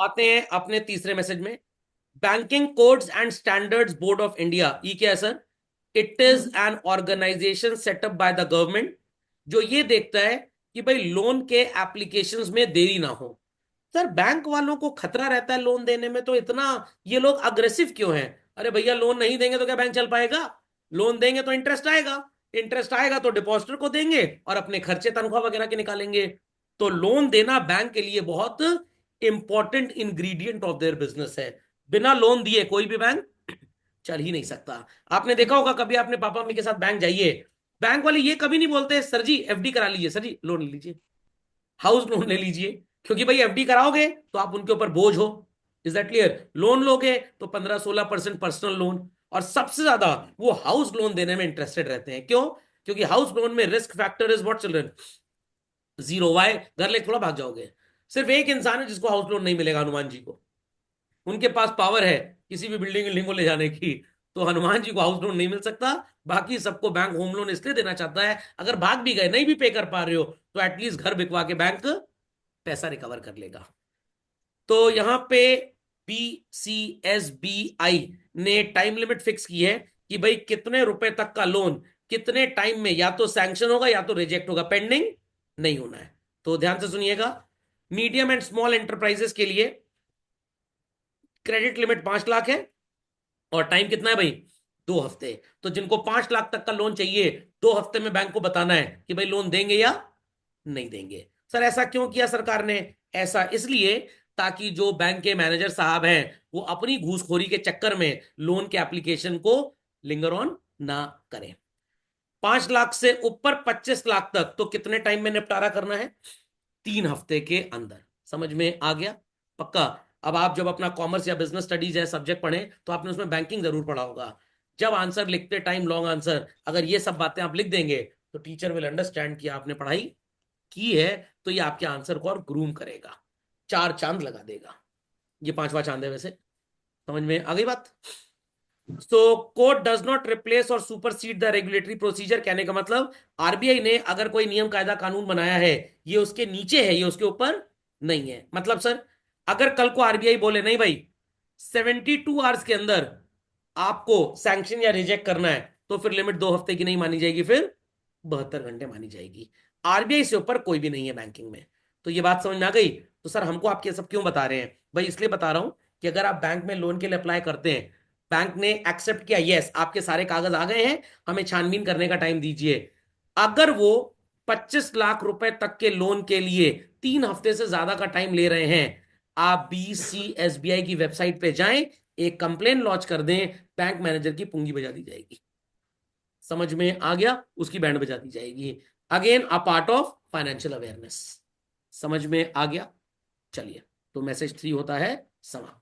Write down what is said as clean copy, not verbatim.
आते हैं अपने तीसरे मैसेज में। Banking codes and standards board of India, ये क्या है sir? It is an organisation setup by the government, जो ये देखता है कि भाई लोन के एप्लीकेशंस में देरी ना हो। सर बैंक वालों को खतरा रहता है लोन देने में, तो इतना ये लोग अग्रेसिव क्यों हैं? अरे भैया लोन नहीं देंगे तो क्या बैंक चल पाएगा? लोन देंगे तो इंटरेस्ट आएगा, इंटरेस्ट आएगा तो डिपॉजिटर को देंगे और अपने खर्चे तनख्वाह वगैरह के निकालेंगे। तो लोन देना बैंक के लिए बहुत important ingredient of their business है। बिना लोन दिए कोई भी बैंक चल ही नहीं सकता। आपने देखा होगा, कभी आपने पापा मम्मी के साथ बैंक जाइए, बैंक वाले ये कभी नहीं बोलते सर जी एफडी करा लीजिए, सर जी लोन ले लीजिए, हाउस लोन ले लीजिए। क्योंकि भाई एफडी कराओगे तो आप उनके ऊपर बोझ हो। Is that clear? लोन लोगे तो 15-16% पर्सनल लोन, और सबसे ज्यादा वो हाउस लोन देने में इंटरेस्टेड रहते हैं। क्यों? क्योंकि हाउस लोन में risk factor is what children? Zero. Why? घर लेके थोड़ा भाग जाओगे। सिर्फ एक इंसान है जिसको हाउस लोन नहीं मिलेगा, हनुमान जी को। उनके पास पावर है किसी भी बिल्डिंग को ले जाने की। तो हनुमान जी को हाउस लोन नहीं मिल सकता। बाकी सबको बैंक होम लोन इसलिए देना चाहता है, अगर भाग भी गए नहीं भी पे कर पा रहे हो तो एटलीस्ट घर बिकवा के बैंक पैसा रिकवर कर लेगा। तो यहां पे BCSBI ने टाइम लिमिट फिक्स की है कि भाई कितने रुपए तक का लोन कितने टाइम में या तो सैंक्शन होगा या तो रिजेक्ट होगा, पेंडिंग नहीं होना है। तो ध्यान से सुनिएगा। मीडियम एंड स्मॉल एंटरप्राइजेस के लिए क्रेडिट लिमिट 5 लाख है, और टाइम कितना है भाई? 2 हफ्ते। तो जिनको 5 लाख तक का लोन चाहिए, 2 हफ्ते में बैंक को बताना है कि भाई लोन देंगे या नहीं देंगे। सर ऐसा क्यों किया सरकार ने? ऐसा इसलिए ताकि जो बैंक के मैनेजर साहब हैं वो अपनी घूसखोरी के चक्कर में लोन के एप्लीकेशन को लिंगर ऑन ना करें। 5 लाख से ऊपर 25 लाख तक तो कितने टाइम में निपटारा करना है? 3 हफ्ते के अंदर। समझ में आ गया? पक्का? अब आप जब अपना कॉमर्स या बिजनेस स्टडीज है सब्जेक्ट पढ़े तो आपने उसमें बैंकिंग जरूर पढ़ा होगा। जब आंसर लिखते टाइम लॉन्ग आंसर अगर ये सब बातें आप लिख देंगे तो टीचर विल अंडरस्टैंड कि आपने पढ़ाई की है। तो ये आपके आंसर को और ग्रूम करेगा, 4 चांद लगा देगा। ये 5वां चांद है वैसे। समझ में आ गई बात? सो कोर्ट डज नॉट रिप्लेस और सुपरसीड द रेगुलेटरी प्रोसीजर। कहने का मतलब आरबीआई ने अगर कोई नियम कायदा कानून बनाया है, ये उसके नीचे है, ये उसके ऊपर नहीं है। मतलब सर अगर कल को आरबीआई बोले नहीं भाई 72 आवर्स के अंदर आपको सैंक्शन या रिजेक्ट करना है, तो फिर लिमिट 2 हफ्ते की नहीं मानी जाएगी, फिर 72 घंटे मानी जाएगी। आरबीआई से ऊपर कोई भी नहीं है बैंकिंग में। तो ये बात समझ में आ गई? तो सर हमको आप ये सब क्यों बता रहे हैं भाई? इसलिए बता रहा हूं कि अगर आप बैंक में लोन के लिए अप्लाई करते हैं, बैंक ने एक्सेप्ट किया, यस आपके सारे कागज आ गए हैं, हमें छानबीन करने का टाइम दीजिए। अगर वो 25 लाख रुपए तक के लोन के लिए 3 हफ्ते से ज्यादा का टाइम ले रहे हैं, आप BCSBI की वेबसाइट पे जाएं, एक कंप्लेन लॉन्च कर दें, बैंक मैनेजर की पुंगी बजा दी जाएगी। समझ में आ गया? उसकी बैंड बजा दी जाएगी। Again a part of financial awareness. समझ में आ गया? चलिए, तो मैसेज 3 होता है समाप्त।